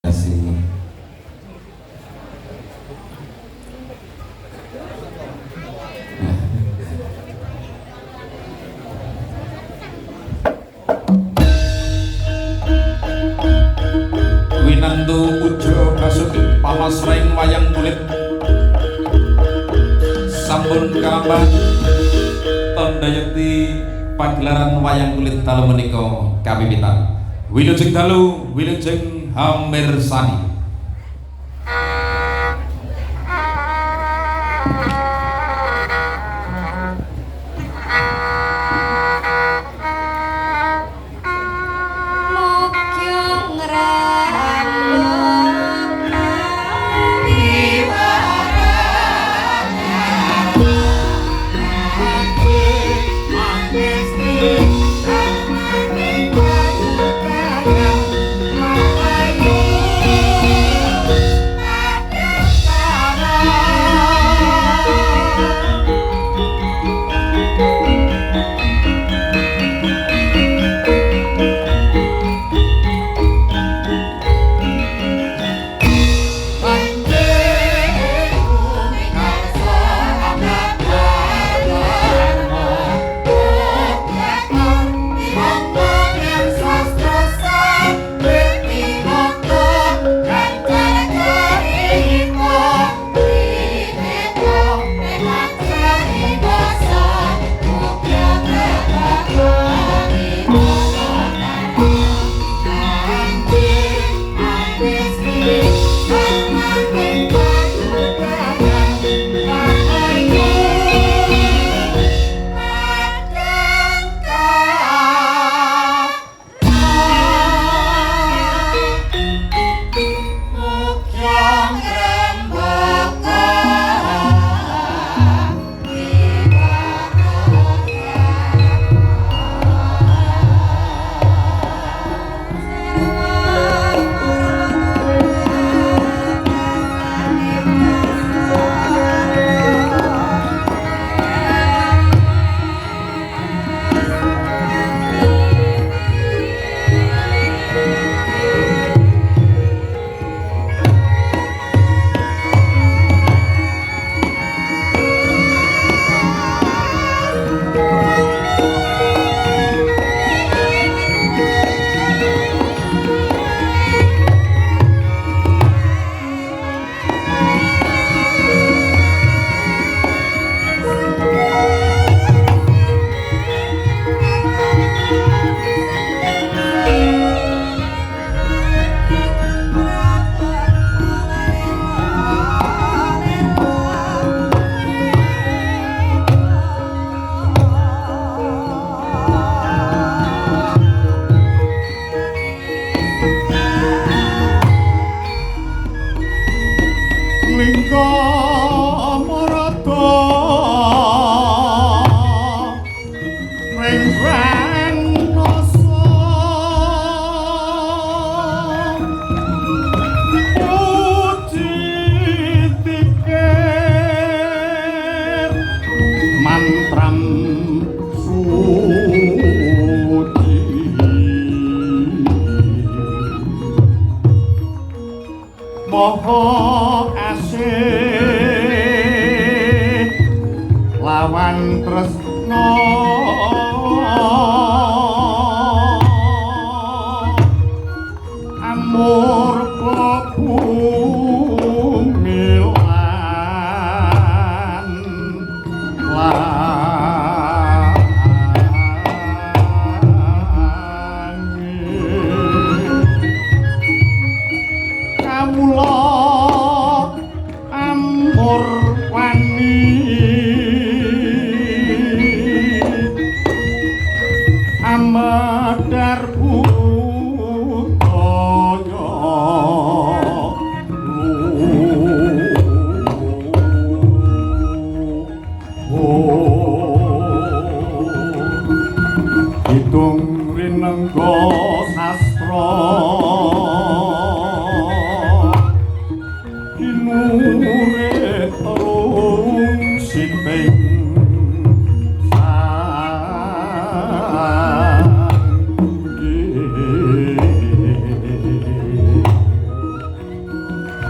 kasih. Winantu puja kasebut pamasraing wayang kulit sampun kalambat tandayekti pagelaran wayang kulit dalu menika kawiwitan. Wilujeng dalu, wilujeng hamirsani.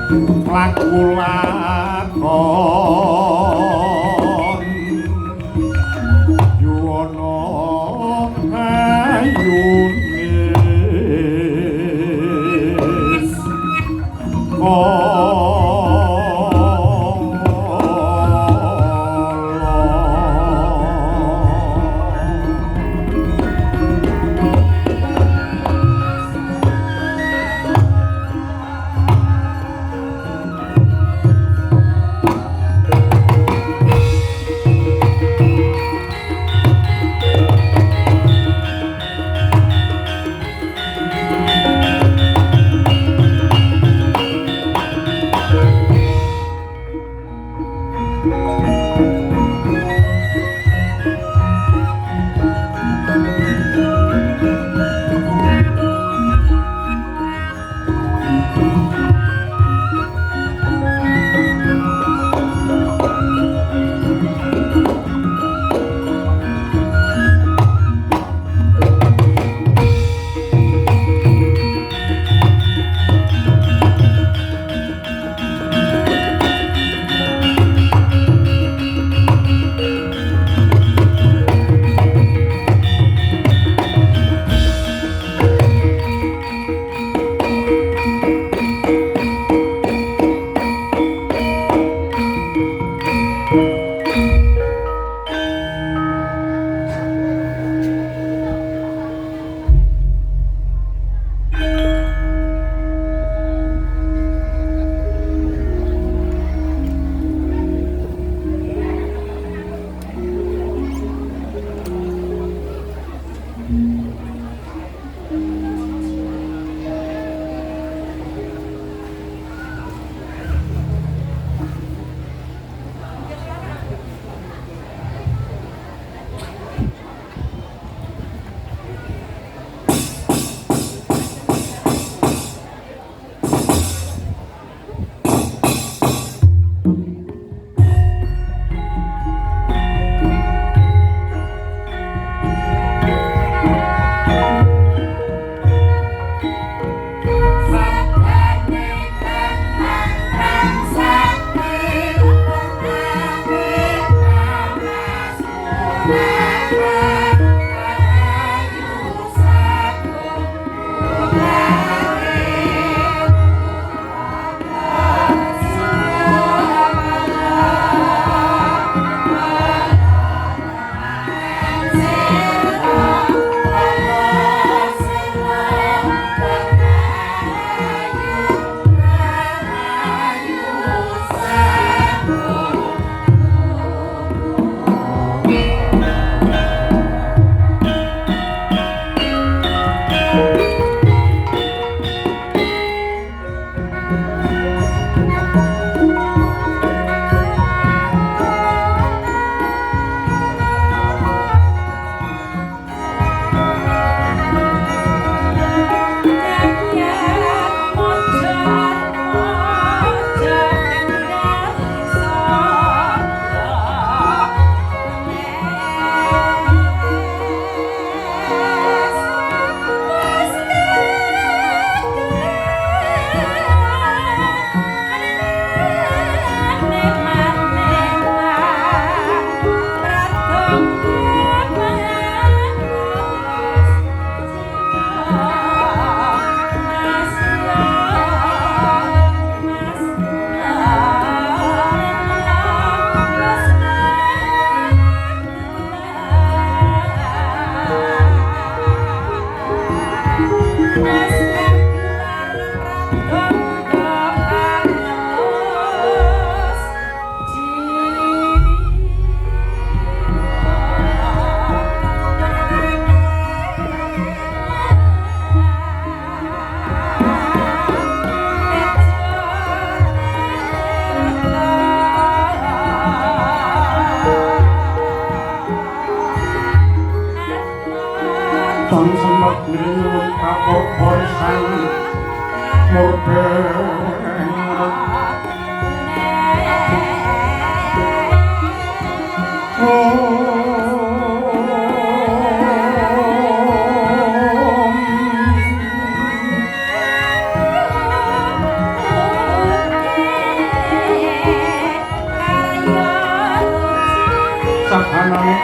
laku lakon yuwana ayunis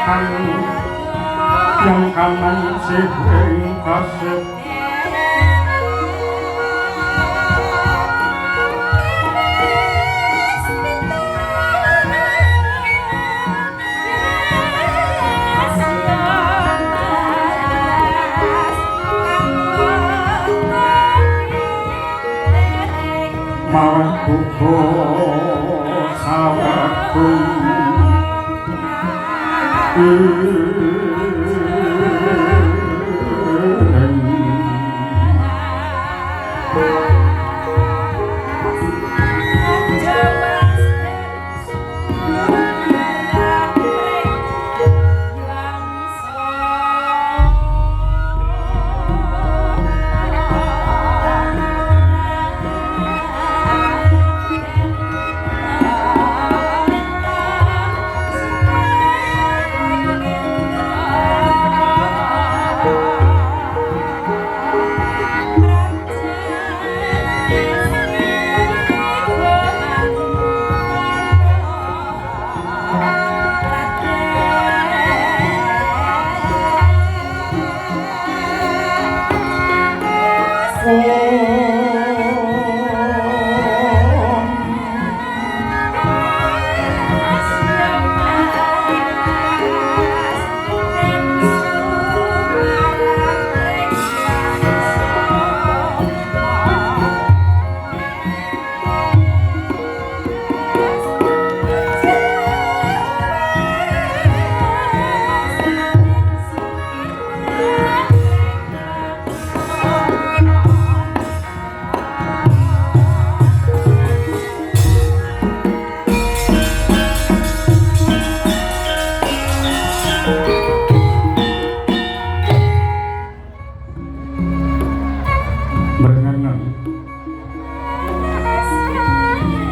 kan yang kanan sing kasih Mawatku sawatku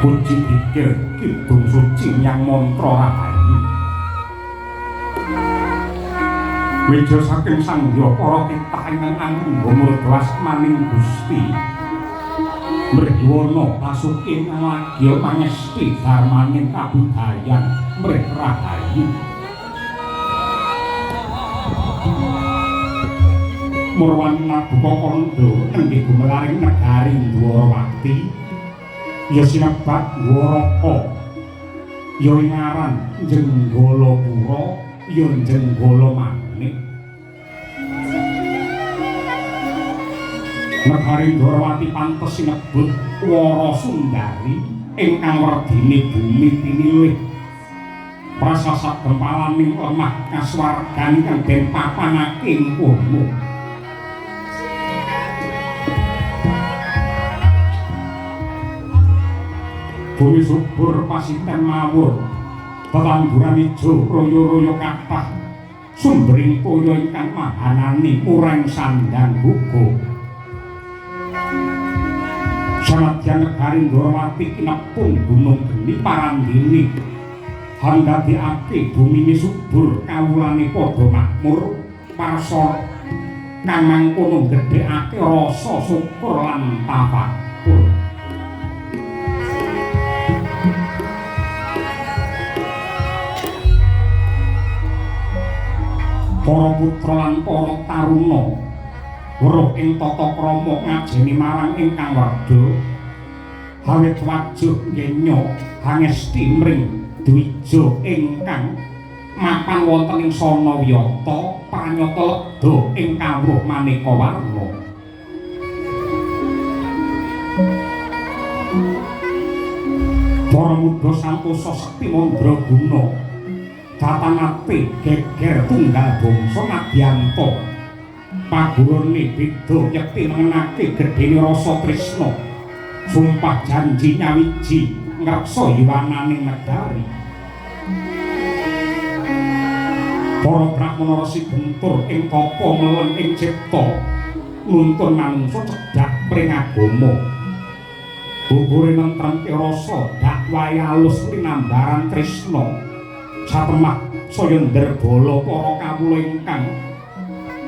kunci pikir kidung suci yang mantra rahayu meja saking sangya para titah ingkang anggo murdas maning Gusti mriwana pasukin lagya pangesti darmaning kabudayan mrih rahayu murwana buka kandha nenggih gumelaring negari Dwarawati ya sinebat Dwaraka ya ngaran Jenggalapura ya Jenggala-Manik negari Dwarawati pantes sinebut Warasundari ingkang werdine bumi pinilih prasasat gempalaning lemah kaswargan kang den papanake ing kono bumi subur pasiten mawur tetanduran ijo royo-royo kathah sumbering toya ingkang mahanani ureng sandang gugu sanadyan negari Dwarawati kinepung gunung geni parandini handadekake bumine subur kawulane padha makmur parsa kang mangkono gedhekake rasa syukur lan tafakur para putra lan para taruna weruh ing tata krama ngajeni marang ingkang warga awit wajuh ngenya hangesti mring dwija ingkang mapan wonten ing sana wiyata pranyata ledha ing kawruh maneka warna para muda santosa sekti mandraguna tatangate geger tunggal bangsa Nadyanto pagurane beda yekti mengenake gedhene rasa tresna sumpah janji nyawiji ngreksa yuwananing negari para brahmana resi bentur ing tapa melen ing cipta nuntun manungsa cedhak pring agama bubure nentremke rasa dakwahe alus linambaran tresna satemah saya nderbala para kawula ingkang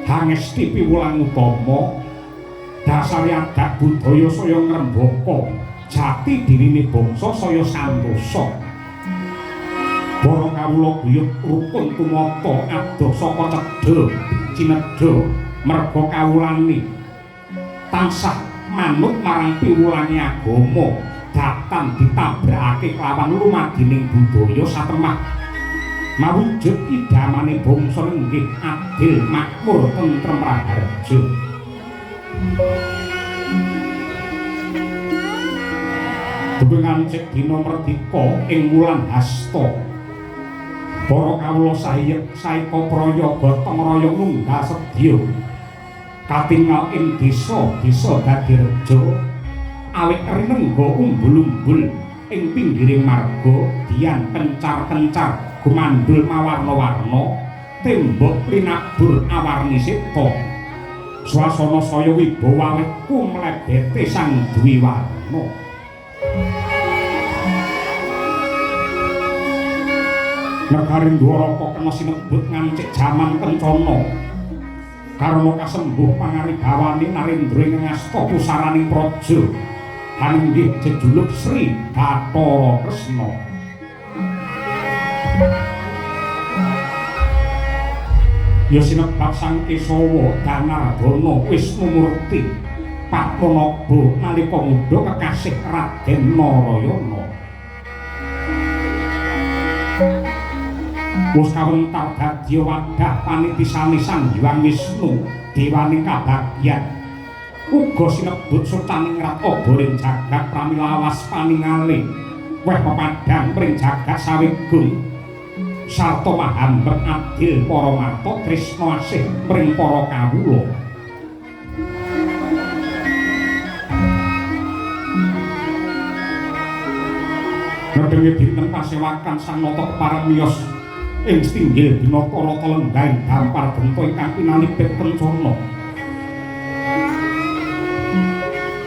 hangesti piwulang utama dasar adat budaya saya ngrembaka jati dirine bangsa saya santosa Para kawula guyub rukun tumata adoh saka cedha cinedha merga kawulane tansah manut marang piwulane agama datan ditabrakake kelawan lumadining budaya satemah mawujud idamane bangsa inggih adil makmur tentrem raharja. Dubengan cek dina merdika ing wulan Hasta para kawula saeka praya gotong royong nunggal sedya katingal ing desa-desa dadi reja awit rinengga umbul-umbul ing pinggiring marga dian kencar-kencar gumandul mawarna-warna tembok linabur awarni seta swasana saya wibawa awit kumlebete sang duwi warna. Negari Dwaraka kena sinebut ngancik jaman kencana karana kasembuh pangarigawane Narendra ing ngasta pusaraning praja inggih jejuluk Sri Bathara Kresna. Ya sinebat Sang Kesawa Danardana Wisnumurti Padmanaba nalika muda kekasih Raden Narayana. Wis kawentar dadi wadah panitisane Sang Hyang Wisnu dewaning kabagyan uga sinebut sucaning rata boring jagat pramila awas paningali weh pepadang pring jagat sawigung sarta mahambet adil para marta tresna asih pring para kawula. Nedhenge dinten pasewakan Sang Nata Keparengiyos ing stinggil dina Karata Lenggahing dampar benta ingkang pinanipit kencana.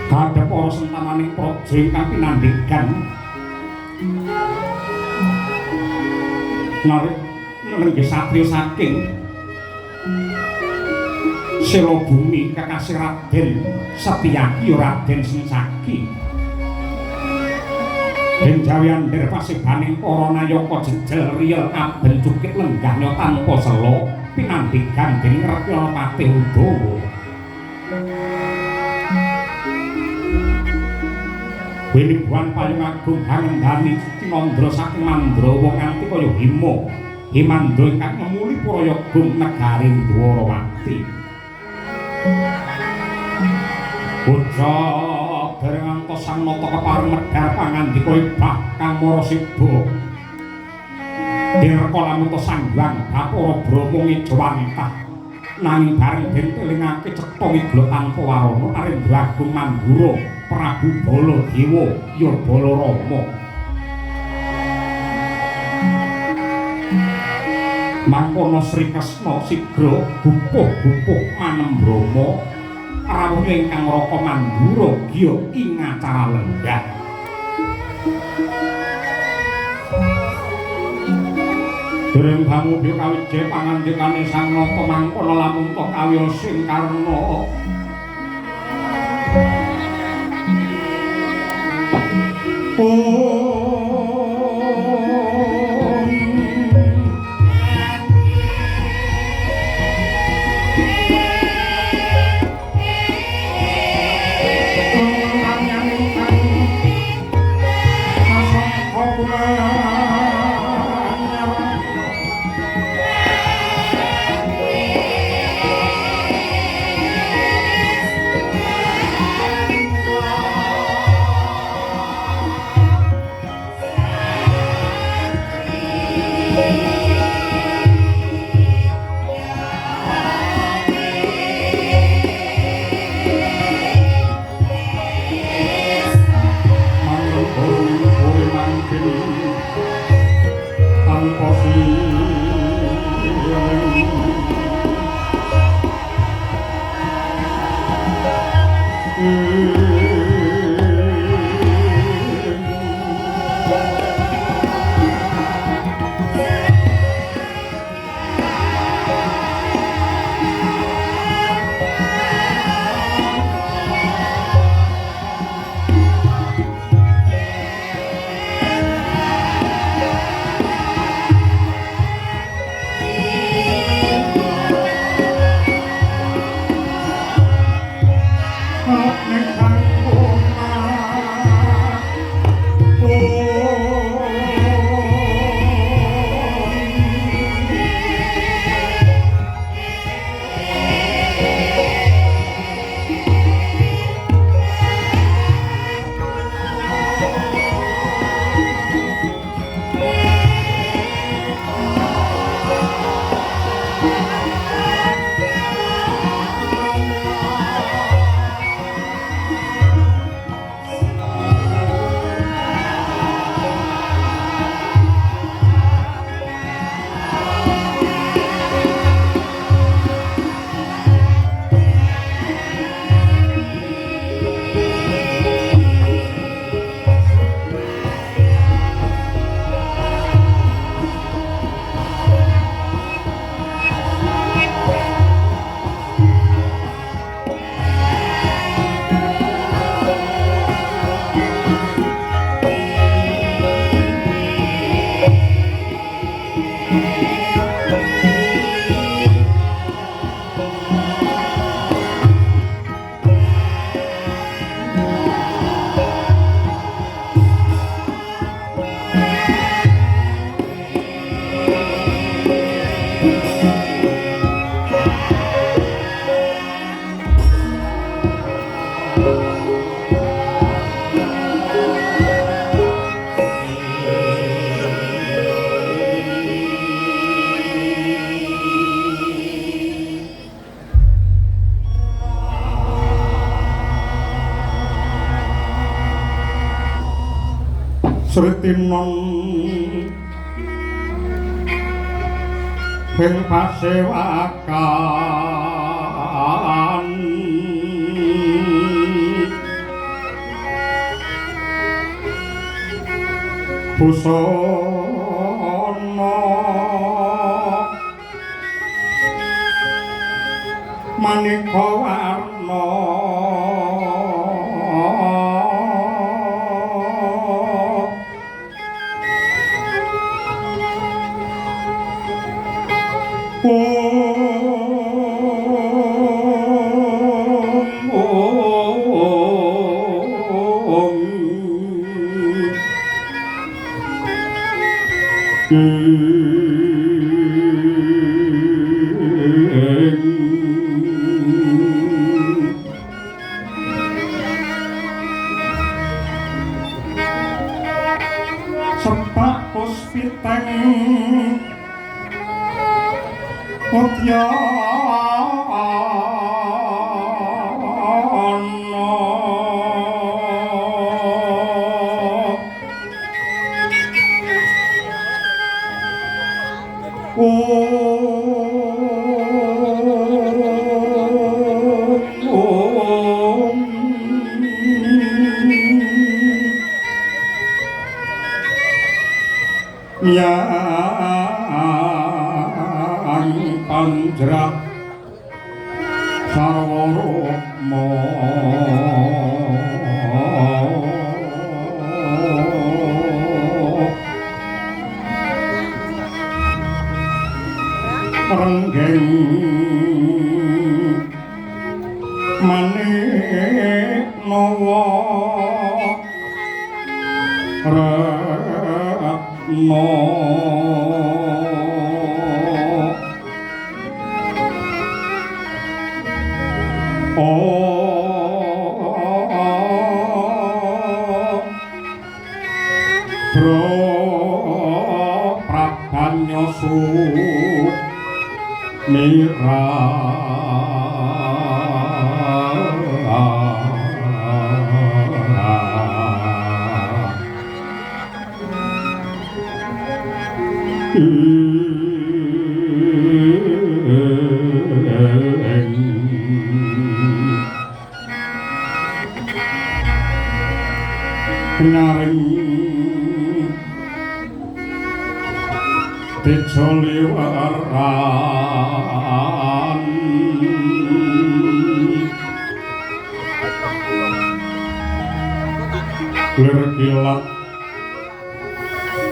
Kadhep para sentananing praja ingkang pinandhegan nggih satriya saking Sela Bumi kekasih Raden Setyaki Raden Sensaki. Den jawiander pasibaning para nayaka jejel riyel kaben cukit lenggahnya tanpa sela pinandhegan dening Retnapati Udawa. Winingan payung agung hangendani Cinandra saking Mandrawa nganti kaya Himandra ingkang ngemuli Prayagung negari Dwarawati. Bocah dereng ngantos Sang Nata Kepareng medhar pangandika ibah kang marasiba. Direka lamun Sang Hyang Bathara Brahma ngijawantah nanging bareng den elingake cetha wigla tanpa warana Narendra Agung Mandura Prabu Baladewa ya Balarama. Mangkono Sri Kresna sigra gupuh-gupuh manembrama rawuh ingkang Raka Mandura giya ing acara lenggah. Dereng pamudhi kawije pangandikane Sang Nata mangkono lamun ta kawiyosing karna Sritinon ping pasewakan busana maneka warna sepak puspiteng yang panjrak sarwarama renggeng manik nawa retno Bro Prabanyosu Mira nyaring dijoliwaran lir kilat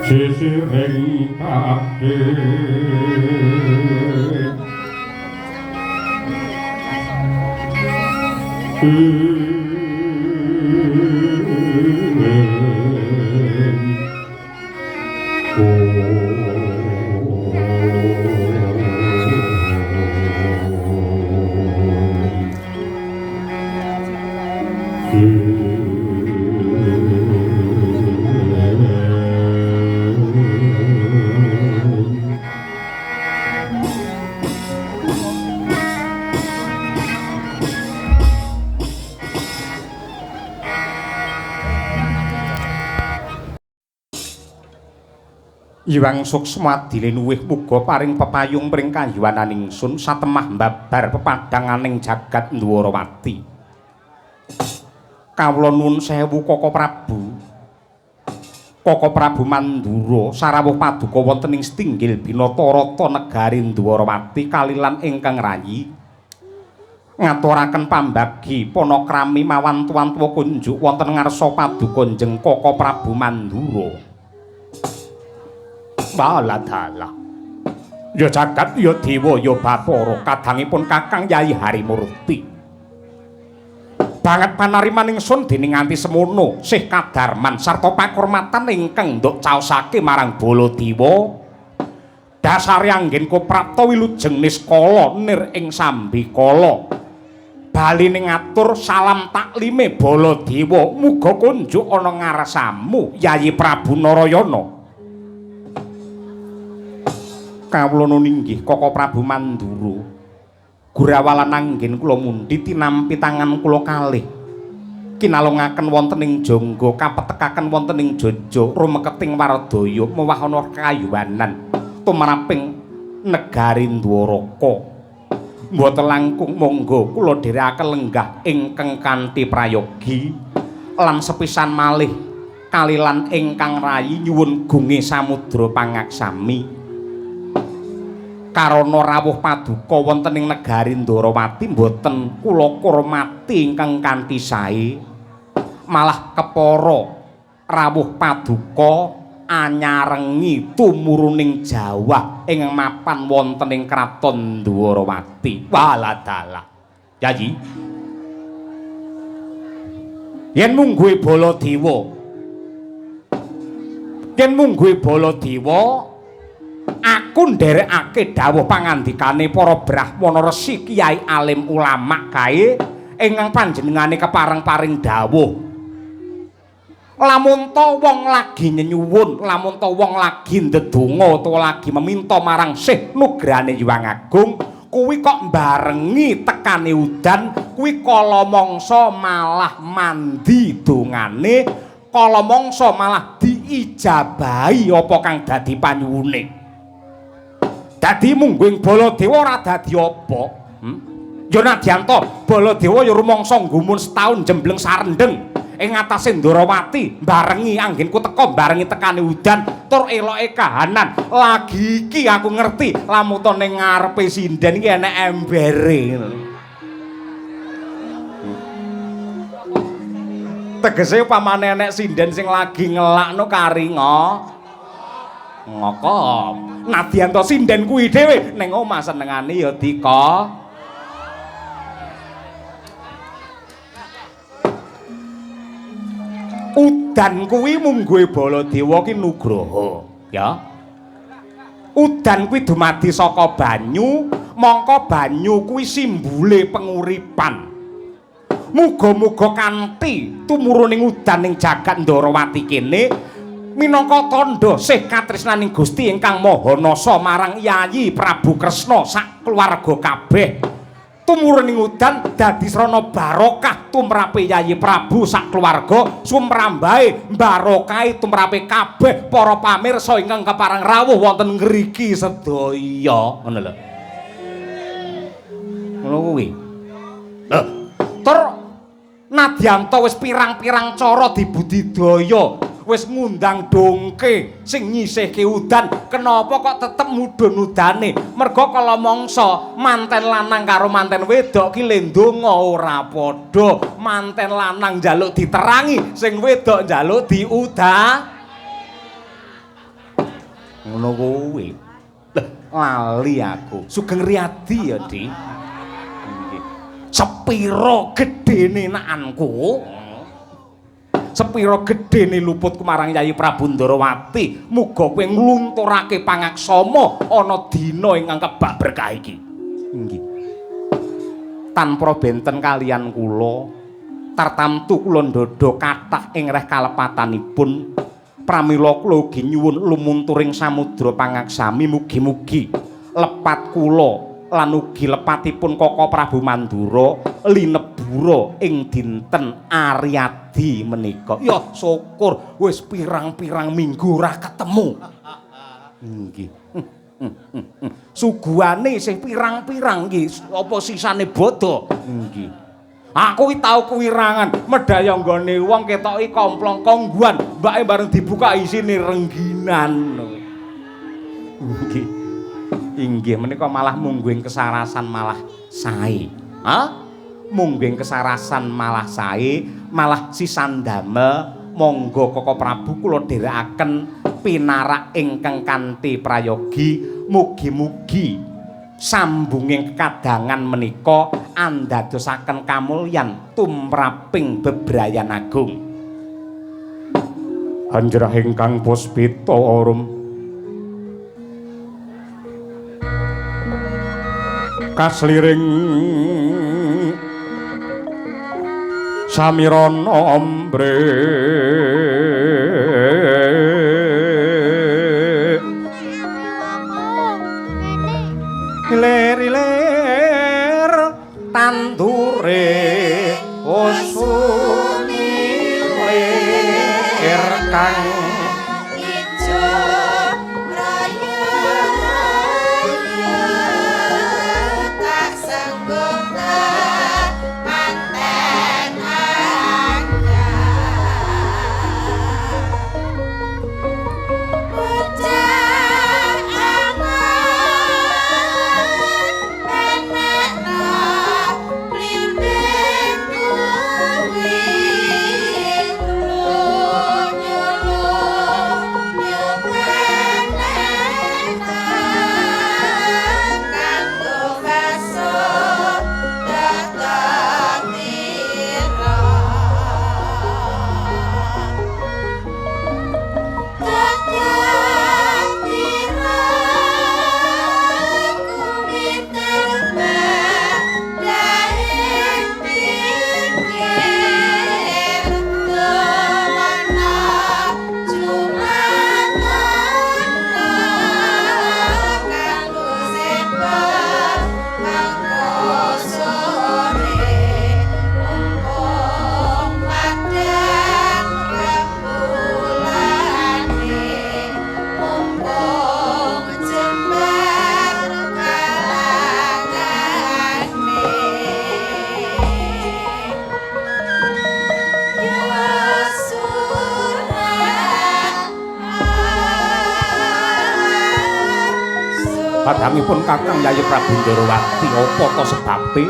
sisiring kabeh Iwang suksma adile nuwih muga paring pepayung pring kayuwanan ingsun satemah mbabar pepadanganing jagat Ndwarawati. Kawula nuwun sewu Koko Prabu. Koko Prabu Mandura sarawuh paduka wonten ing setinggil Binatarata negari Ndwarawati kalilan ingkang rayi. Ngaturaken pambagi panakrami mawan tuan-tuwa kunjuk wonten ngarsa paduka Njeng Koko Prabu Mandura. Baladala ya jagat ya dewa ya bapara kadangipun Kakang Yayi Harimurti banget panariman ingsun dening nganti semono sih kadarman sarta pakurmatan ingkang nduk caosake marang Baladewa dasare anggenku prapta wilujeng niskala nir ing sambikala bali ning ngatur salam taklime Baladewa muga kunjuk ana ngarsamu Yayi Prabu Narayana. Kawula ninggih Koko Prabu Mandura. Gurawalan anggen kula mundhi tinampi tangan kula kalih. kinalungaken wonten ing Jangga kapetekaken wonten ing Jaja rumeketing Waradaya mewahana kayuwanan tumraping negari Dwaraka. Mboten langkung monggo kula dherekaken lenggah ingkang kanthi prayogi lan sepisan malih kalilan ingkang rayi nyuwun gunge samudra pangaksami karana rawuh paduka wonten ing negari Ndarawati mboten kula kurmati ingkang kanthi sae malah kepara rawuh paduka anyarengi tumuruning Jawa ing mapan wonten ing kraton Ndarawati. Waladala. Yayi. Yen mungguhe Baladewa. Yen mungguhe Baladewa aku nderekake dawuh pangandikane para Brahmana resi kiai alim ulama kae ingkang panjenengane kepareng-paring dawuh. Lamun to wong lagi nyuwun, lamun to wong lagi ndedonga utawa lagi meminta marang Syekh nugrane Hyang Agung, kuwi kok barengi tekane udan, kuwi kala mangsa malah mandi dongane, kala mangsa malah diijabahi apa kang dadi panyuwune. Dadi mungguing Baladewa ora dadi apa? Ya nadyanto Baladewa ya rumangsa nggumun setahun jembleng sarendeng ing atase Ndarawati barengi anggenku teka barengi tekane udan tur eloke kahanan lagi iki aku ngerti lamun to ning ngarepe sinden iki enek embere tegese upamane enek sinden sing lagi ngelakno kari ngokop nadyan to sinden kuwi dhewe ning omah senengane ya dika udan kuwi mungguhe Baladewa ki nugraha ya udan kuwi dumadi saka banyu mangka banyu kuwi simbole penguripan muga-muga kanthi tumuruning udan ing jagat Ndarawati kene minangka tandha sih katresnaning Gusti ingkang Maha Nasa marang Yayi Prabu Kresna sak keluarga kabeh tumuruning udan dadi srana barokah tumrape Yayi Prabu sak keluarga sumrambahe barokahe tumrape kabeh para pamirsa ingkang kepareng rawuh wonten ngriki sedaya ngono lho ngono kuwi lho tur nadyanto wis pirang-pirang cara dibudidaya wis ngundang dongke sing nyisihke udan kenapa kok tetep mudhun udane merga kala mangsa manten lanang karo manten wedok ki le ndonga ora padha manten lanang njaluk diterangi sing wedok njaluk diudah ngono kuwi lali aku Sugeng Riyadi ya Di sepiro gedene naanku sepira gedene luputku marang Yayi Prabu Ndarawati muga kowe nglunturake pangaksama ana dina ingkang kebak berkah iki nggih tanpa benten kalian kula tartamtu kula ndodho kathah ing reh kalepatanipun pramila kula ugi nyuwun lumunturing samudra pangaksami mugi-mugi lepat kula lan ugi lepatipun Koko Prabu Mandura linebura ing dinten Aryadi menika. Ya syukur wis pirang-pirang minggu ora ketemu. Nggih. Suguhane isih pirang-pirang nggih apa sisane bodho. Nggih. Aku iki tau kuwirangan medhaya nggone wong ketoki komplong kongguan, mbake bareng dibuka isine rengginan. Nggih. Inggih menika malah mungguing kesarasan malah sae. Ha? Mungguing kesarasan malah sae, malah sisandamel monggo Koko Prabu kula dherekaken pinarak ingkang kanthi prayogi mugi-mugi sambunging kekadangan menika andadosaken kamulyan tumraping bebrayan agung. Anjrah ingkang puspita arum kasliring samirana ambre iler-iler tandure usune kang ijo raya raya tak senggung manten anja bocah aman enekno blimbing kuwi padangipun Kakang Yayi Prabu Ndorowati apa to sebabe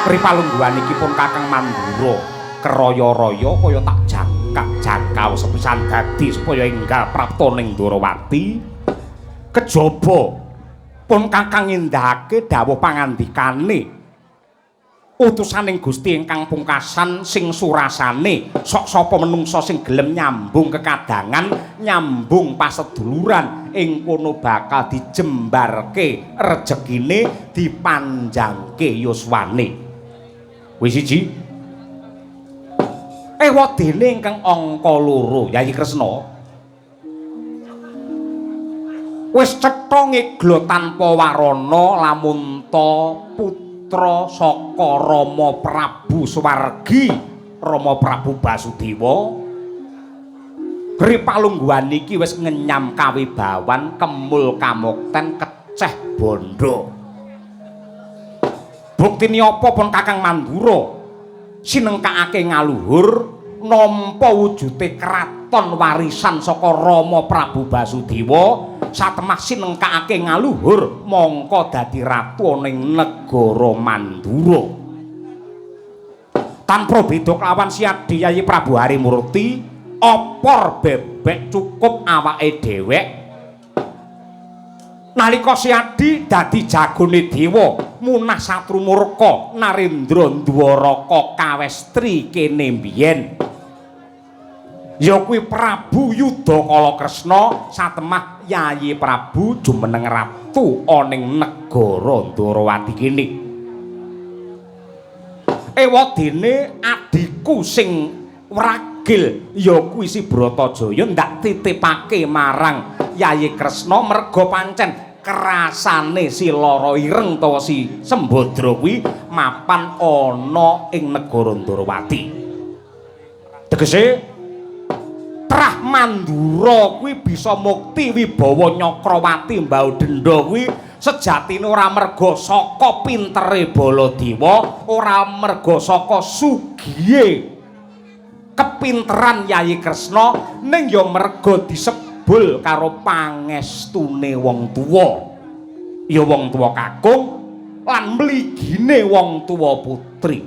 ripalungguhan iki pun Kakang Mandura keraya-raya kaya tak jangkau sepisan dadi supaya enggal prapta ning Ndorowati kejaba pun Kakang ngindahake dawuh pangandikane utusaning Gusti ingkang pungkasan sing surasane sok sapa menungsa sing gelem nyambung kekadangan nyambung paseduluran ing kono bakal dijembarke rejekine dipanjangke yuswane wis siji ewadene ingkang angka 2 Yayi Kresna wis cetha ngeglo tanpa warana lamun ta putra saka Rama Prabu Suwargi Rama Prabu Basudewa ripalungguhan iki wis ngenyam kawibawan kemul kamukten keceh bondo buktine apa pun Kakang Mandura sinengkakake ngaluhur nampa wujude kraton warisan saka Rama Prabu Basudewa satemah sinengkakake ngaluhur mongko dadi ratu ning negara Mandura tanpa beda kelawan Siadi Yayi Prabu Harimurti opor bebek cukup awake dhewek nalika Siadi dadi jagone dewa munah satru murka Narendra Dwaraka kawestri kene mbiyen ya kuwi Prabu Yudakala Kresna satemah Yayi Prabu jumeneng ratu ana ing negara Ndorowati kene ewadene adiku sing wragil ya kuwi si Bratajaya ndak titipake marang Yayi Kresna merga pancen kerasane si lara ireng utawa si Sembadra kuwi mapan ana ing negara Ndorowati tegese Trah Mandura kuwi bisa mukti wibawa Nyakrawati Mbahudendha kuwi sejatine ora merga saka pintere Baladewa ora merga saka sugihe kepinteran Yayi Kresna ning ya merga disebul karo pangestune wong tuwa ya wong tuwa kakung lan mligine wong tuwa putri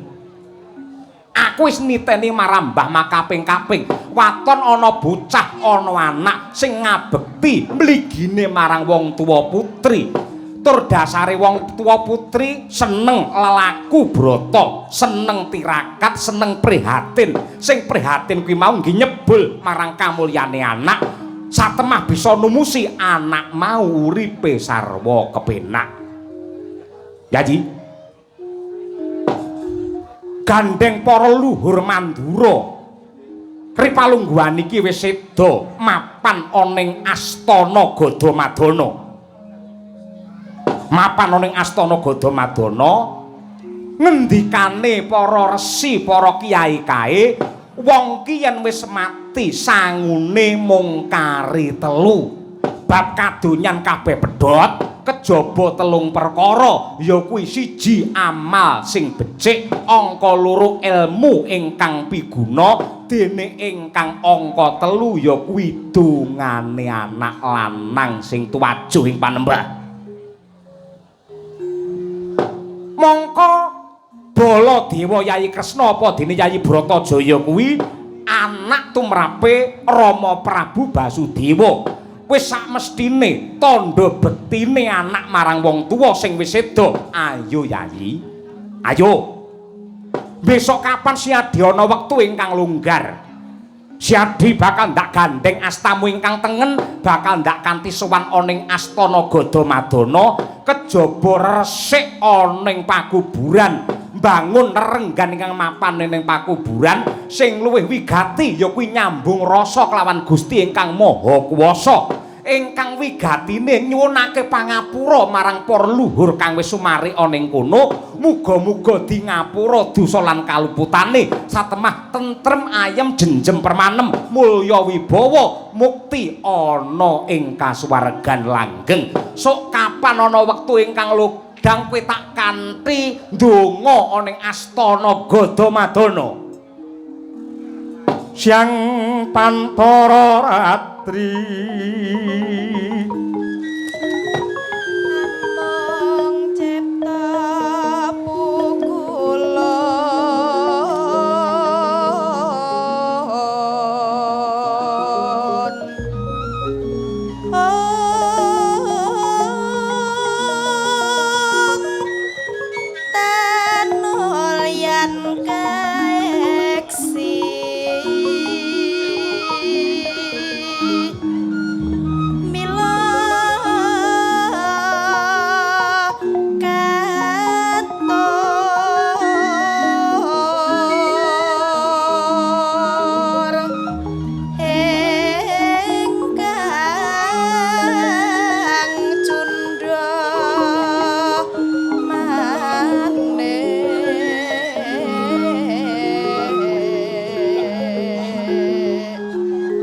aku wis niteni marang Mbah makaping-kaping waton ana bocah ana anak sing ngabekti mligine marang wong tuwa putri tur dasare wong tuwa putri seneng lelaku brata seneng tirakat seneng prihatin sing prihatin kuwi mau nggih nyebul marang kamulyane anak satemah bisa numusi anak mau uripe sarwa kepenak Yayi gandeng para luhur Mandura ripalungguhan iki wis seda mapan ana ing Astana Gadamadana mapan ana ing Astana Gadamadana ngendikane para resi para kiai kae wong ki yen wis mati sangune mung kari telu. Bab kadonyan kabeh pedhot, kejaba telung perkara, ya kuwi siji amal sing becik, angka loro ilmu ingkang piguna, dene ingkang angka telu ya kuwi dongane anak lanang sing tuwajuh ing panembah. Mongko Baladewa Yayi Kresna apa dene Yayi Bratajaya kuwi anak tumrape Rama Prabu Basudewa. Wis sakmestine tandha bektine anak marang wong tuwa sing wis seda. Ayo Yayi, ayo besok kapan Siadi ana wektu ingkang longgar, Siadi bakal ndak gandeng astamu ingkang tengen, bakal ndak kanthi sowan ana ing astana Gadamadana, kejaba resik ana ing pakuburan, bangun renggan ingkang mapan ning pakuburan sing luwih wigati ya kuwi nyambung rasa kelawan Gusti ingkang Maha Kuwasa, ingkang wigatine nyuwunake pangapura marang para luhur kang wis sumari ana ing kono. Muga-muga di ngapura dosa lan kaluputane, satemah tentrem ayem jenjem permanem, mulya wibawa mukti ana ing kasuwargan langgeng. Sok kapan ana wektu ingkang dang kowe tak kanthi ndonga ana ing astana Gadamadana. Siang Pantara Ratri Mong cipta pukulon tanul yan kaeksi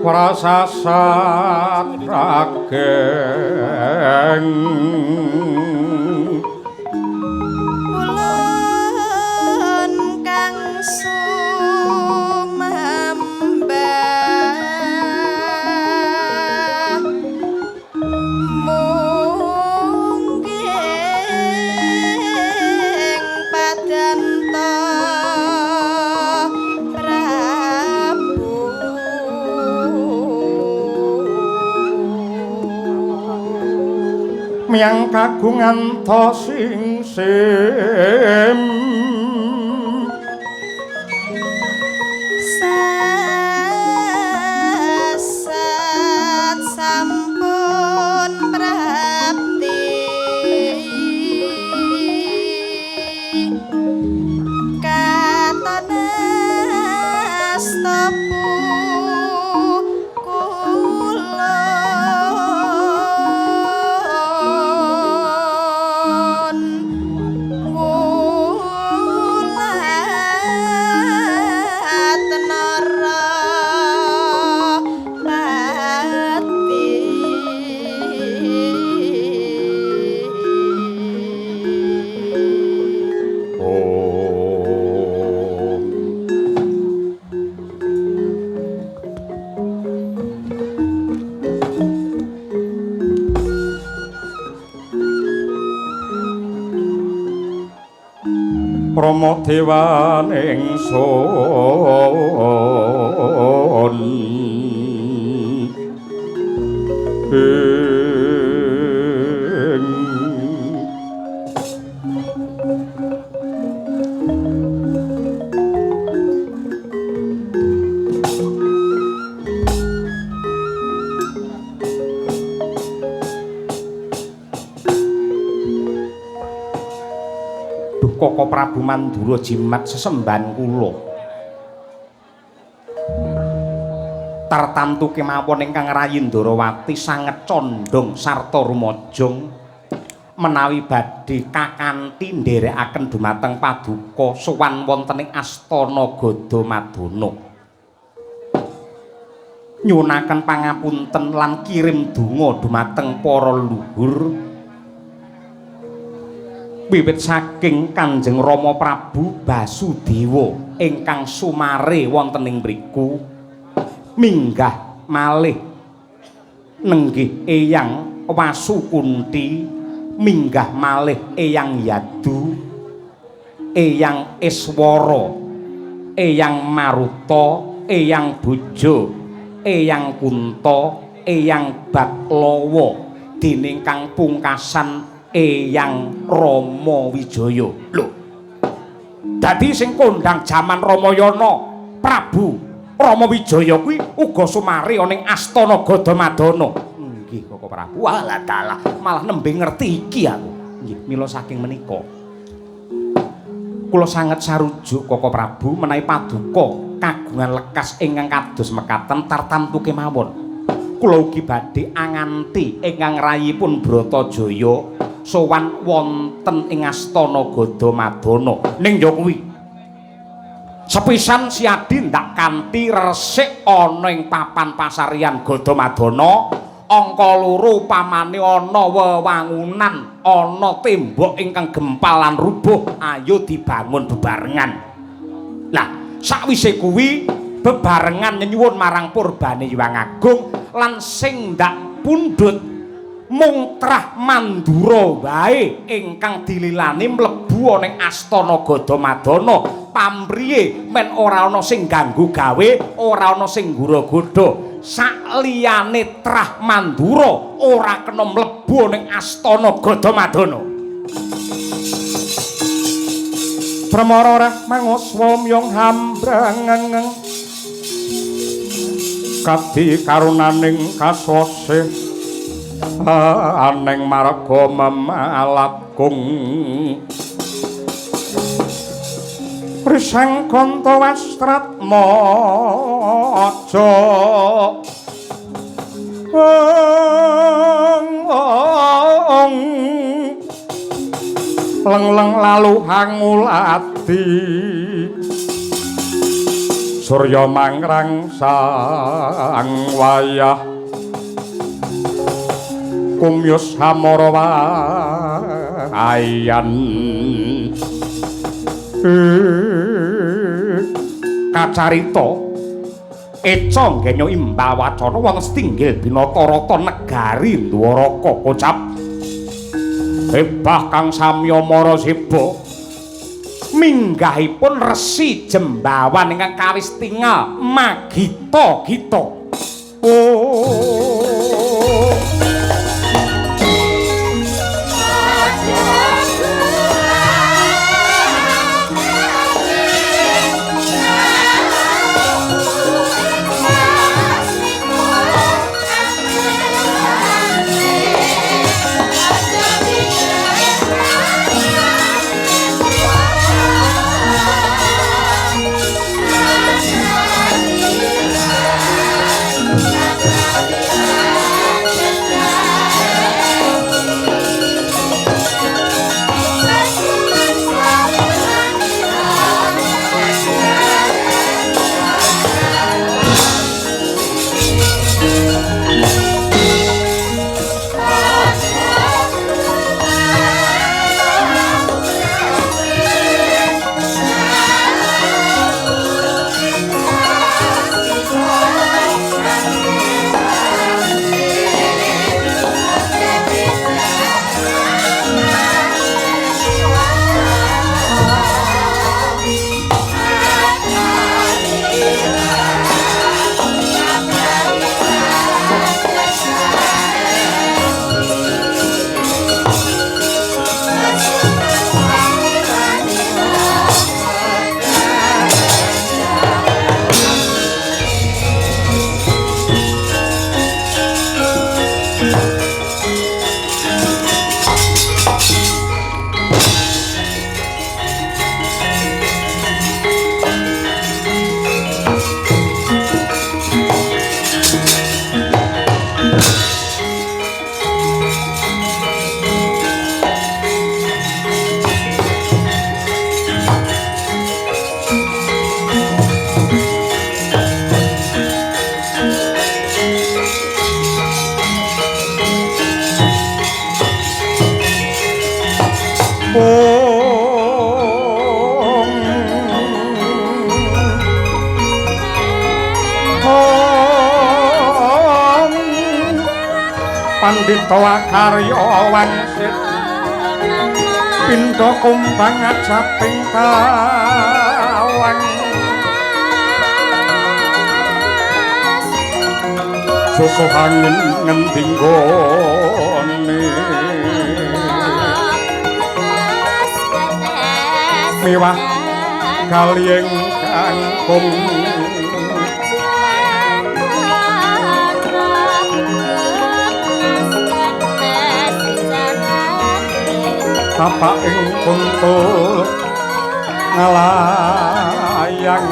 prasasat rageng ulun kang sumambah mungging padanta miang kagungan to sing sim sasat sampun prapti katon astapu Rama dewaning sun Koko Prabu Mandura jimat sesemban kula. Tartamtu kemawon ingkang rayi Ndarawati sanget condong sarta rumajang menawi badhe kakanthi nderekaken dumateng paduka sowan wonten ing astana Gadamadana. nyunaken pangapunten lan kirim donga dumateng para luhur wiwit saking Kanjeng Rama Prabu Basudewa ingkang sumare wonten ing mriku minggah malih nenggih Eyang Wasukunti minggah malih Eyang Yadu Eyang Iswara Eyang Maruta Eyang Bojo Eyang Kunta Eyang Baklawa dening kang pungkasan Eyang Rama Wijaya. Lho. Dadi sing kondhang jaman Ramayana Prabu Rama Wijaya kuwi uga sumare ana ing Astana Gadamadana. Nggih Koko Prabu. Walah dalah malah nembe ngerti iki aku. Nggih mila saking menika kula sanget sarujuk Koko Prabu menawi paduka kagungan lekas ingkang kados mekaten tartamtu kemawon. Kula ugi badhe anganti ingkang rayipun Bratajaya sowan wonten ing Astana Gadamadana. Ning ya kuwi sepisan siadi ndak kanthi resik ana ing papan pasarian Gadamadana angka 2 pamane ana wewangunan ana tembok ingkang gempalan rubuh ayo dibangun bebarengan. Lah sakwise kuwi bebarengan nyuwun marang purbane Hyang Agung lan sing ndak pundhut mung trah Mandura wae ingkang dililani mlebu ana ing Astana Gadamadana pamriye men ora ana sing ganggu gawe ora ana sing ngura-godha sakliyane trah Mandura ora kena mlebu ana ing Astana Gadamadana. Pramara reh manguswa myong hambrangeng kadi karunaning kaswase aneng marga memalakung risang kanta wastrat maja leng-leng lalu hangulati surya mangrang sang wayah kumyus hamara ayan kacarita eca ngenya imbawacana wong setinggil binata-rata negari Dwaraka kocap hebah kang samya marasiba minggahipun Resi Jembawan ingkang kawis tinggal Magita-gita. Thank you. Pandhita Wakarya wangsit pindha kumbang ajaping tawang susuh angin ngending gone miwah kaliyeng kangkung tapak ing kuntul ngalayang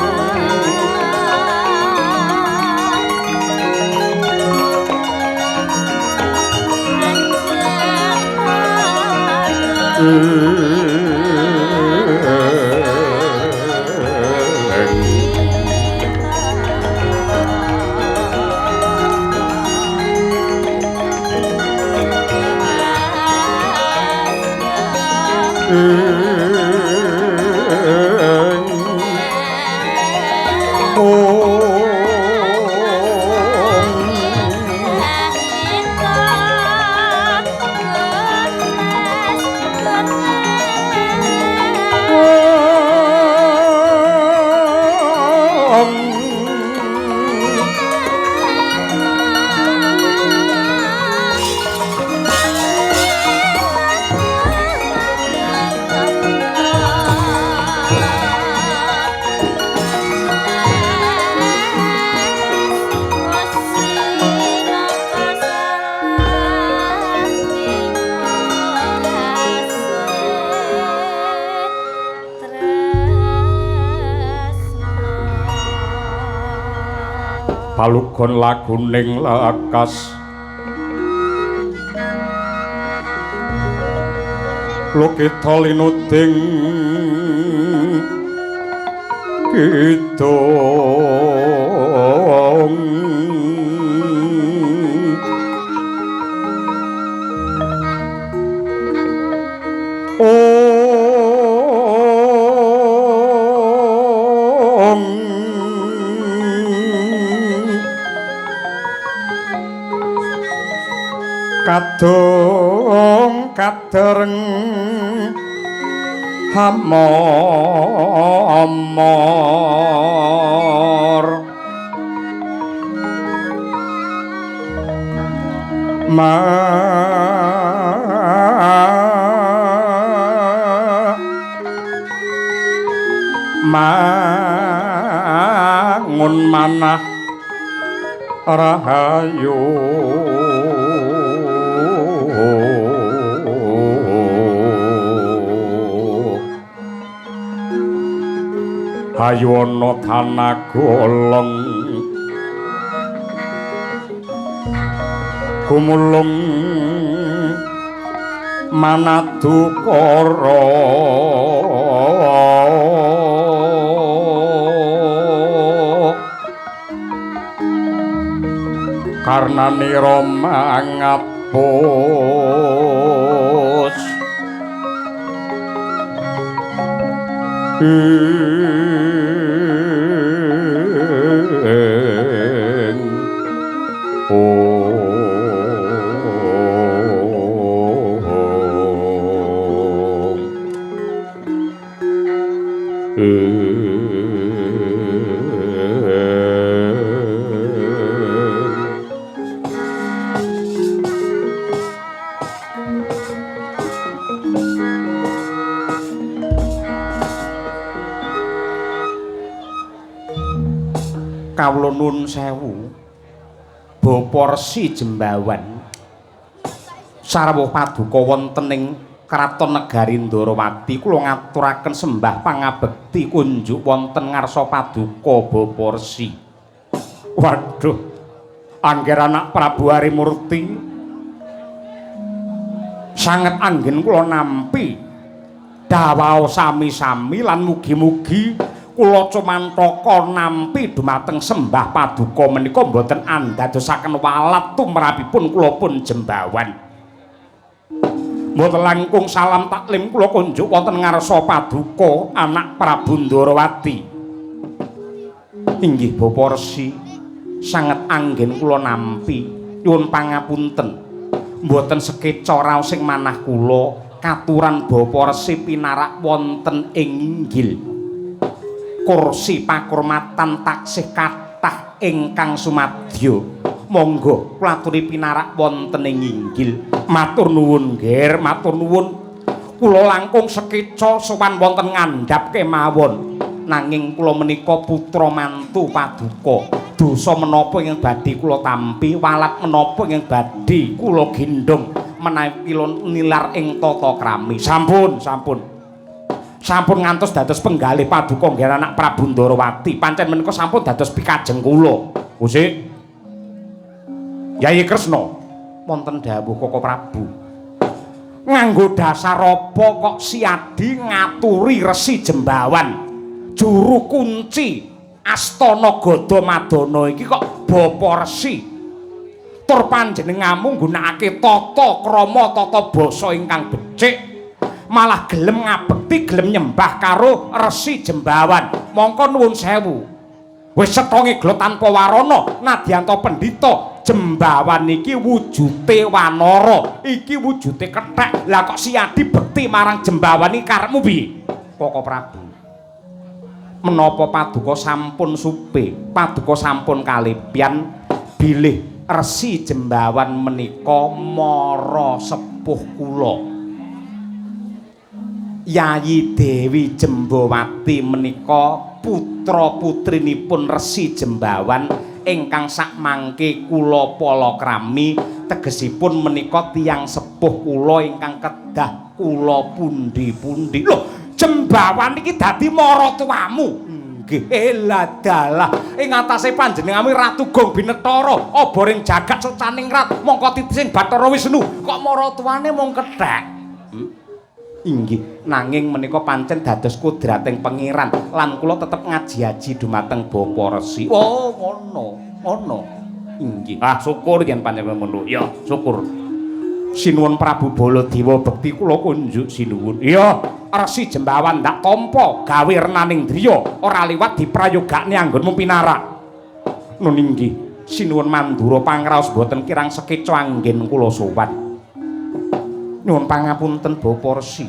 palugon laguning lekas lokita linuding kidung kadung kadereng hamomor mangun manah rahayu hayu ana tanagolong gumulung manadukara karnanira mangapus kawula nuwun sewu Bapa Resi Jembawan sarawuh paduka wonten ing Kraton Negari Ndarawati kula ngaturaken sembah pangabekti kunjuk wonten ngarsa paduka Bapa Resi. Waduh, angger anak Prabu Harimurti sanget anggen kula nampi dawaos sami-sami lan mugi-mugi kula cumantaka nampi dumateng sembah paduka menika boten andadosaken walat tumrapipun kula pun Jembawan. Mboten langkung salam taklim kula kunjuk wonten ngarsa paduka anak Prabu Ndarawati. Inggih Bapa Resi, sanget anggen kula nampi nyuwun pangapunten. mboten sekeca raosing manah kula katuran Bapa Resi pinarak wonten ing inggil kursi pakurmatan taksih kathah ingkang sumadyo monggo kula aturi pinarak wonten ing inggil matur nuwun nggih matur nuwun kula langkung sekeca sowan wonten ngandhap kemawon nanging kula menika putra mantu paduka dosa menapa ingkang badhe kula tampi walat menapa ingkang badhe kula gendhong menawi kula nilar ing tata krami sampun ngantos dados penggalih paduka nggih anak Prabu Ndarawati pancen menika sampun dados pikajeng kula Gusti Yayi Kresna wonten dawuh Koko Prabu nganggo dasar apa kok Siadi ngaturi Resi Jembawan juru kunci Astana Gadamadana iki kok Bapa Resi tur panjenenganmu nggunakake tata krama tata basa ingkang becik malah gelem ngabekti gelem nyembah karo Resi Jembawan mongko nuwun sewu wis setonge glo tanpa warana nadyanto pendhita Jembawan iki wujute wanara iki wujute kethek lah kok Siadi bekti marang Jembawan iki karepmu piye Koko Prabu menapa paduka sampun supe paduka sampun kalipyan bilih Resi Jembawan menika mara sepuh kula Yayi Dewi Jembawati menika putra putrinipun Resi Jembawan ingkang sakmangke kula palakrami tegesipun menika tiyang sepuh kula ingkang kedah kula pundi-pundi lho Jembawan iki dadi maratuwamu. Nggih, elah dalah. Ing atase panjenengane Ratu Gong Binetara, oboring jagat secaning rat, mongko titising Bathara Wisnu, kok maratuwane mung kethek. Inggih, nanging menika pancen dados kudrating pangeran lan kula tetep ngaji-aji dumateng Bapa Resi. Oh, ngono. Inggih. Ah, syukur yen panjenengan ngono. Ya, syukur. Sinuwun Prabu Baladewa bekti kula kunjuk sinuwun. Iya, Resi Jembawan ndak tampa gawe renaning driya ora liwat diprayogakne anggonmu pinarak. Nun inggih, sinuwun Mandura pangraos boten kirang sekeca anggen kula sowan. Nyuwun pangapunten Bapa Resi.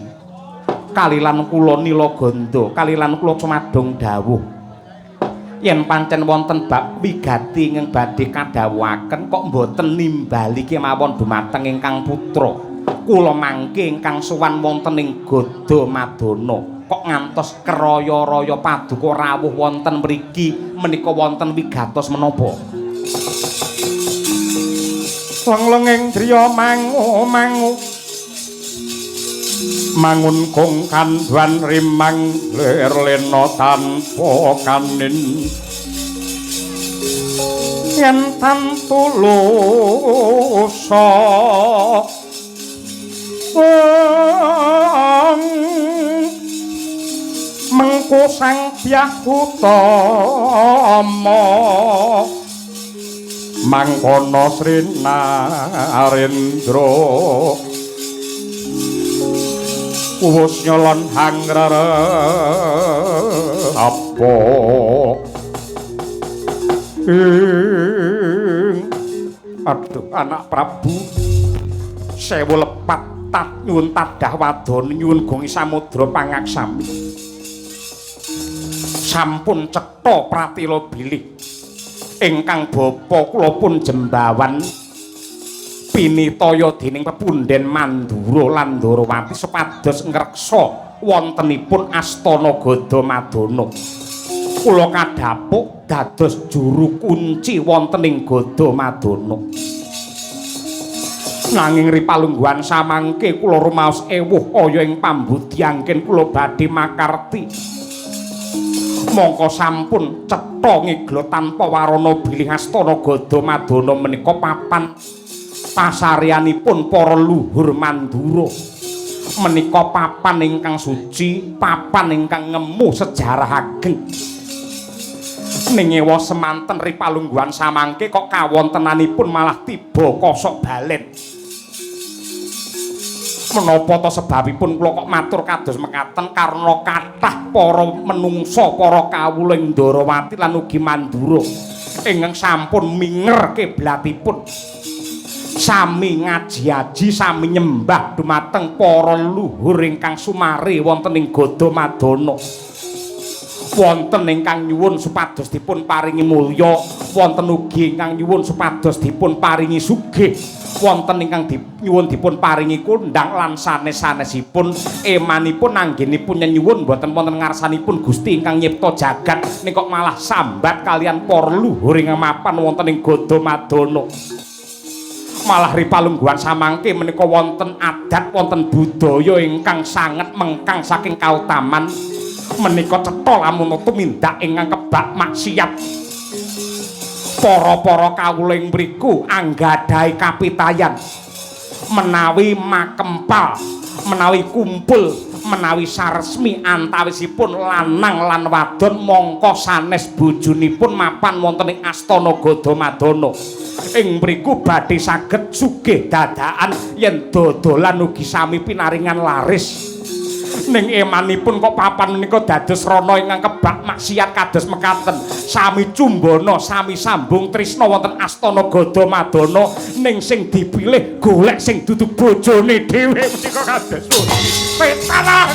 Kalilan kula Nilaganda, kalilan kula cumadong dawuh. Yen pancen wonten bab wigati ingkang badhe kadhawuhaken kok mboten nimbali kemawon dumateng ingkang putra. Kula mangke ingkang sowan wonten ing Gadamadana kok ngantos keraya-raya paduka rawuh wonten mriki menika wonten wigatos menapa? Lenglenging driya mangu mangun kong kanduan rimang ler leno tanpa kanin yen tantulusa mengko sang byah utama mangkono Sri Narendra wus nyolon hangrara apa aduh anak Prabu sewu lepat tat nyuwun tadah wadon nyuwun gongi samudra pangaksami sampun cetha pratila bilih ingkang bapa kula pun Jembawan pinitaya dening pepunden Mandura lan Ndarawati supados ngreksa wontenipun Astana Gadamadana. Kula kadhapuk dados juru kunci wonten ing Gadamadana. Nanging ripalungguhan samangke kula rumaos ewuh kaya ing pambudi anggen kula badhe makarti. Mongko sampun cetha ngigla tanpa warana bilih Astana Gadamadana menika papan pasaryanipun para luhur Mandura menika papan ingkang suci papan ingkang ngemu sejarah ageng ning ewa semanten ripalungguhan samangke kok kawontenanipun malah tiba kosok balen menapa to sebabipun kula kok matur kados mekaten karena kathah para menungsa para kawula ing Ndarawati lan ugi Mandura ingkang sampun minger kiblatipun sami ngaji-aji sami nyembah dumateng para luhur ingkang sumare wonten ing Gada Madana. Wonten ingkang nyuwun supados dipun paringi mulya, wonten ugi ingkang nyuwun supados dipun paringi sugih, wonten ingkang nyuwun dipun paringi kondhang lan sanes-sanesipun emanipun anggenipun nyuwun boten wonten ngarsanipun Gusti ingkang nyipta jagat ning kok malah sambat kalian para luhur ingkang mapan wonten ing Gada Madana. Malah ripalungguhan samangke menika wonten adat wonten budaya ingkang sanget mengkang saking kautaman menika cetha lamun tumindak ingkang kebak maksiat. Para-para kawula ing mriku anggadhahi kapitayan menawi makempal, menawi kumpul, menawi saresmi antawisipun lanang lan wadon mongko sanes bojonipun mapan wonten ing Astana Gada Madana. Ing mriku badhe saged sugih dadakan yen dodolan ugi sami pinaringan laris. Ning emanipun kok papan menika dados rana ingkang kebak maksiat kados mekaten. Sami cumbana, sami sambung tresna wonten Astana Gada Madana ning sing dipilih golek sing dudu bojone dhewe menika kados petalan.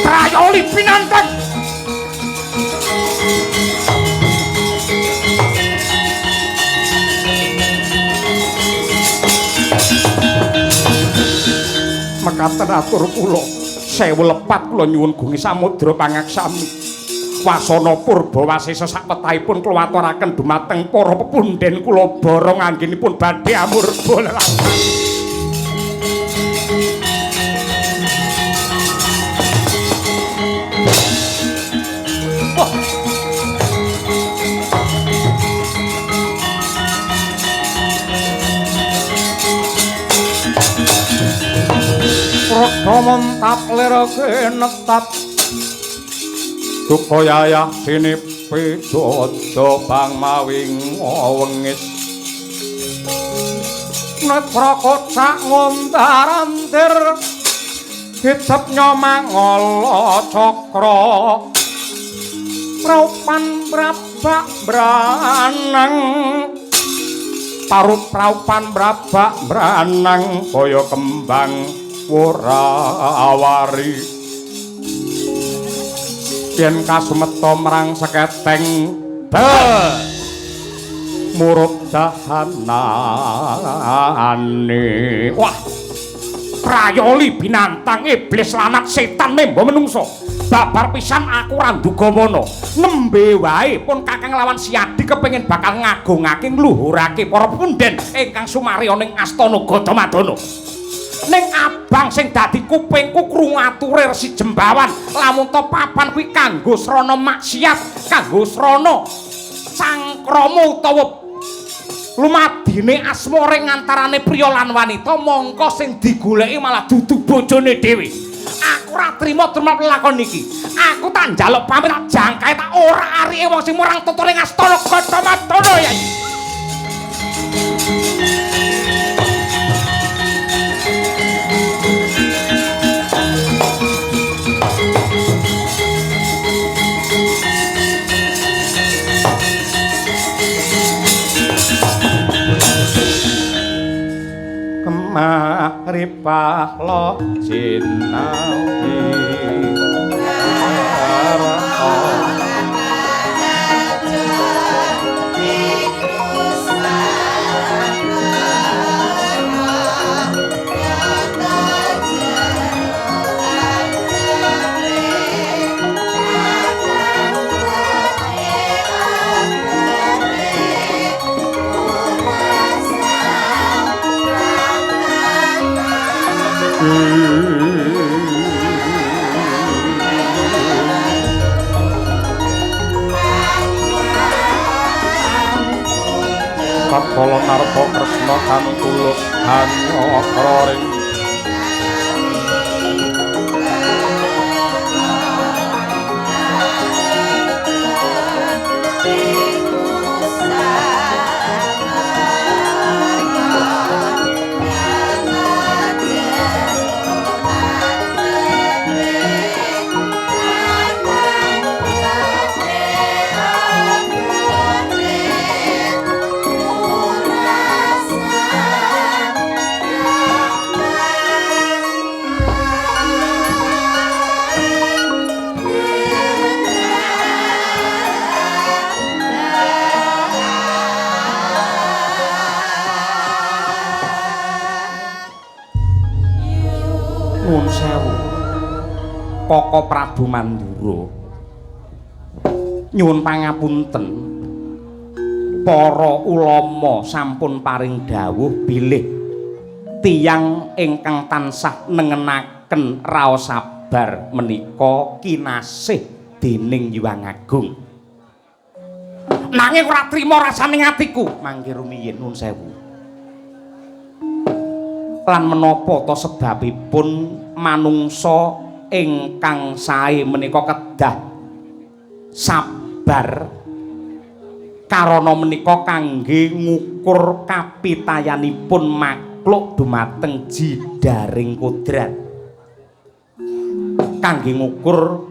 Prayoli pinantang. Mekaten atur kula sewu lepat kula nyuwun gungi samudra pangaksami wasana purba wasesa sapetahipun kula aturaken dumateng para pepundhen kula borong anggenipun badhe amurba lelampahan. Romontap lera kenetap Dukayayah sinipi dodo bang mawing wengis Netra kocak ngondarantir Hidep nyomangolo cokro Praupan brabak branang Parut praupan brabak branang Boyo kembang Wurawari yen kasumeta marang seketeng murub dahanane. Wah, prayoli binantang iblis lanat setan membo menungso babar pisan aku randuga mono nembe wae pun kakang lawan Siadi kepengin bakal ngagungake ngluhurake para pundhen ingkang sumari ana ing Astana Gada Madana. Ning abang sing dadi kupingku krungu ature Resi Jembawan lamun to papan kuwi kanggo srana maksiat, kanggo srana cangkrama utawa lumadine asmara ing antarane priya lan wanita mongko sing digoleki malah dudu bojone dhewe. Aku ora trima dumap lakon iki. Aku tak njaluk pamit tak jangkae tak ora arike wong sing murang tuturing Astana Gada Madana ya. Maripah jinawi Kala narpa Kresna kang tulus hanyakroring Koko Prabu Mandura. Nyuwun pangapunten. Para ulama sampun paring dawuh bilih tiyang ingkang tansah nengenaken raos sabar menika kinasih dening Hyang Agung. Nanging ora trima rasaning atiku, mangke rumiyin nuwun sewu. Lan menapa ta sebabipun manungsa ingkang sae menika kedah sabar karana menika kangge ngukur kapitayanipun makhluk dumateng jidaring kodrat, kangge ngukur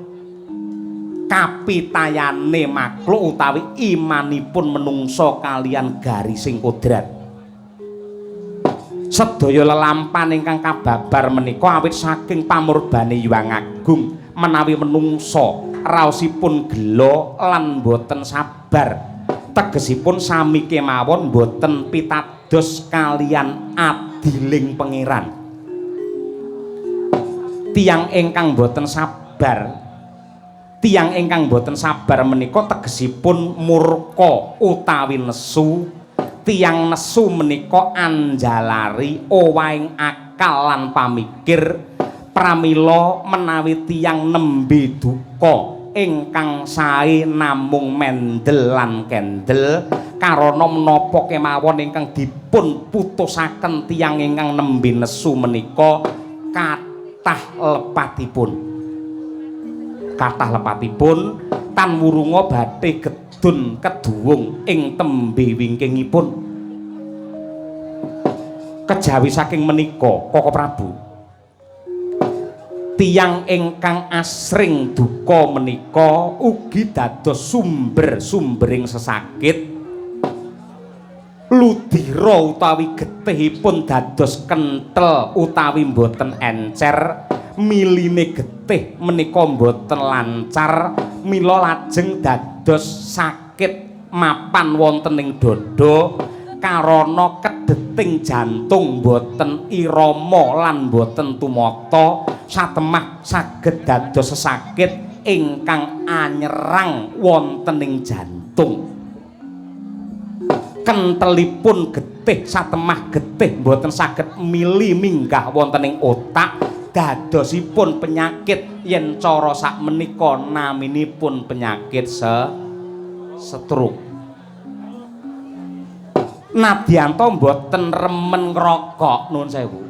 kapitayane makhluk utawi imanipun menungsa kalian garising kodrat. Sedaya lelampahan ingkang kababar menika awit saking pamurbane Hyang Agung menawi menungsa raosipun gelo lan boten sabar, tegesipun sami kemawon boten pitados kalian adiling pangeran. Tiyang ingkang boten sabar, tiyang ingkang boten sabar menika tegesipun murka utawi nesu. Tiyang nesu menika anjalari owahing akal lan pamikir pramila menawi tiyang nembe duka ingkang sae namung mendel lan kendel karana menapa kemawon ingkang dipun putusaken tiyang ingkang nembe nesu menika kathah lepatipun tan wurunga badhe gedun keduwung ing tembe wingkingipun. Kejawi saking menika Koko Prabu, tiyang ingkang asring duka menika ugi dados sumber-sumbering sesakit. Ludira utawi getihipun dados kenthel utawi boten encer, miline getih menika boten lancar, mila lajeng dados sakit mapan wonten ing dada karana kedeting jantung boten irama lan boten tumata, satemah saged dados sesakit ingkang anyerang wonten ing jantung. Kentelipun getih satemah getih boten saged mili minggah wonten ing otak, dadosipun penyakit yen cara sakmenika naminipun penyakit stroke. Nadyanto mboten remen ngrokok, nuwun sewu.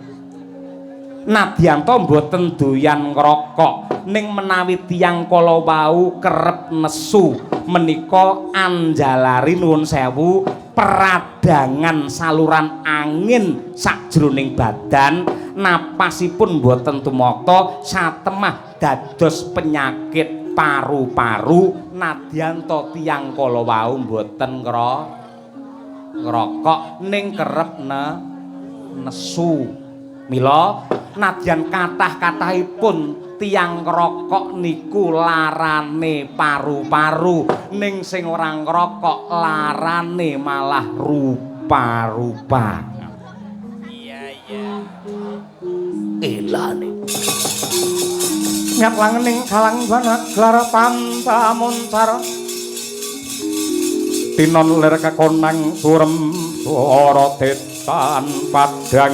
Nadyanto mboten doyan ngrokok, ning menawi tiyang kala wau kerep nesu menika anjalari nuwun sewu peradangan saluran angin sakjroning badan, napasipun mboten tumata, satemah dados penyakit paru-paru. Nadyanto tiyang kala wau mboten ngrokok ning kerep nesu. Mila nadyan kathah-kathahipun tiyang ngrokok niku larane paru-paru, ning sing ora ngrokok larane malah rupa-rupa. Iya. Elane. Nyat langening kalang banak lar pantamuncar. Tinon lir kekonang surem suara tetan padang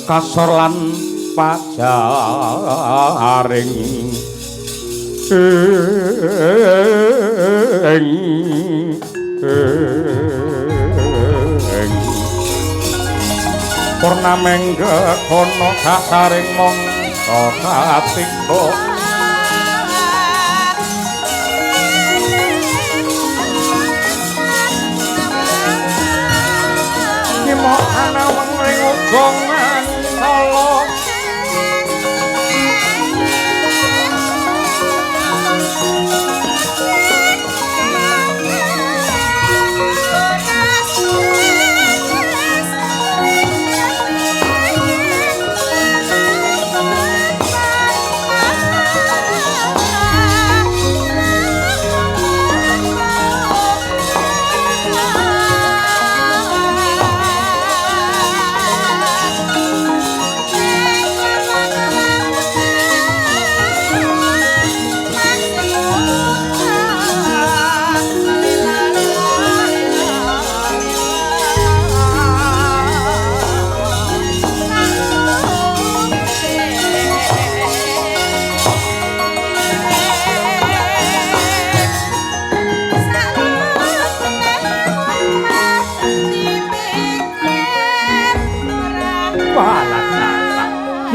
kasor lan pajaring purnameng kono kasaring mongso katingo mo ana wong ring ugongan kala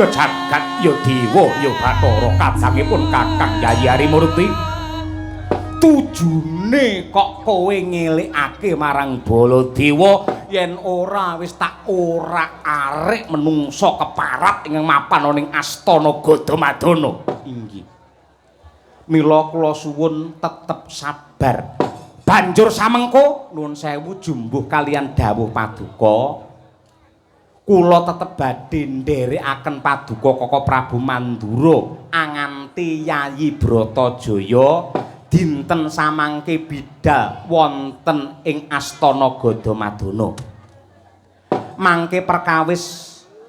ya jagat ya dewa ya bathara kadangipun Kakang Yayi Harimurti. Tujune kok kowe ngelikake marang Baladewa yen ora wis tak ora arek menungso keparat ing mapan ning Astana Gadamadana. Inggih. Mila kula suwun tetep sabar. Banjur samengko nuwun sewu jumbuh kalian dawuh paduka. Kula tetep badhe nderekaken paduka Koko Prabu Mandura anganti Yayi Bratajaya dinten samangke bidhal wonten ing Astana Gadamadana. Mangke perkawis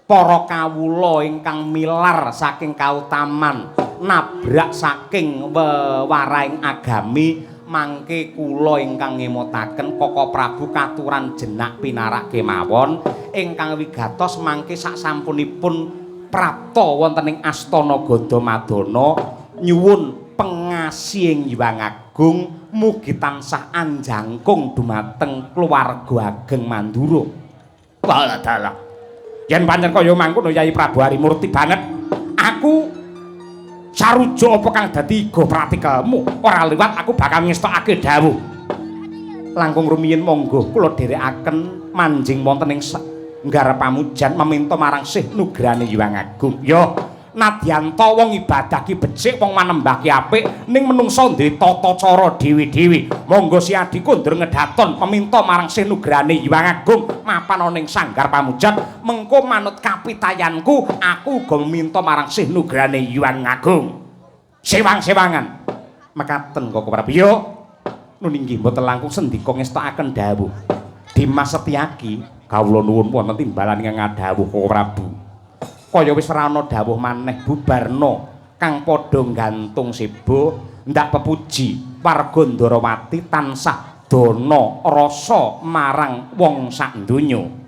para kawula ingkang milar saking kautaman nabrak saking wewaraing agami mangke kula ingkang ngemutaken Koko Prabu katuran jenak pinarak kemawon ingkang wigatos mangke saksampunipun prapta wonten ing Astana Gadamadana nyuwun pengasih Hyang Agung mugi tansah anjangkung dumateng keluarga ageng Mandura. Walah yen pancen kaya mangkono Yayi Prabu Harimurti banget aku saruja apa kang dadi iga pratikelmu ora liwat aku bakal ngestokake dawuh. Langkung rumiyin monggo kula dherekaken manjing wonten ing nggarep pamujan meminta marang Sih nugrane Hyang Agung. Yo nadyanto wong ibadah ki becik wong manembah ki apik ning menungsa duwe tata cara dhewe-dhewe. Monggo si Adi kondur ngedaton meminta marang Sih nugrane Hyang Agung mapan ana ing sanggar pamujan mengko manut kapitayanku aku uga meminta marang Sih nugrane Hyang Agung. Sewang-sewangan mekaten Koko Prabu. Yo nun inggih mboten langkung sendika ngestokaken dawuh. Dimas Setyaki kawula nuwun wonten timbalan ingkang dawuh Koko Prabu. Kaya wis ora ana dawuh maneh bubarna kang padha gantung sebo ndak pepuji warga Ndarawati tansah dana rasa marang wong sak donya.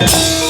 Thank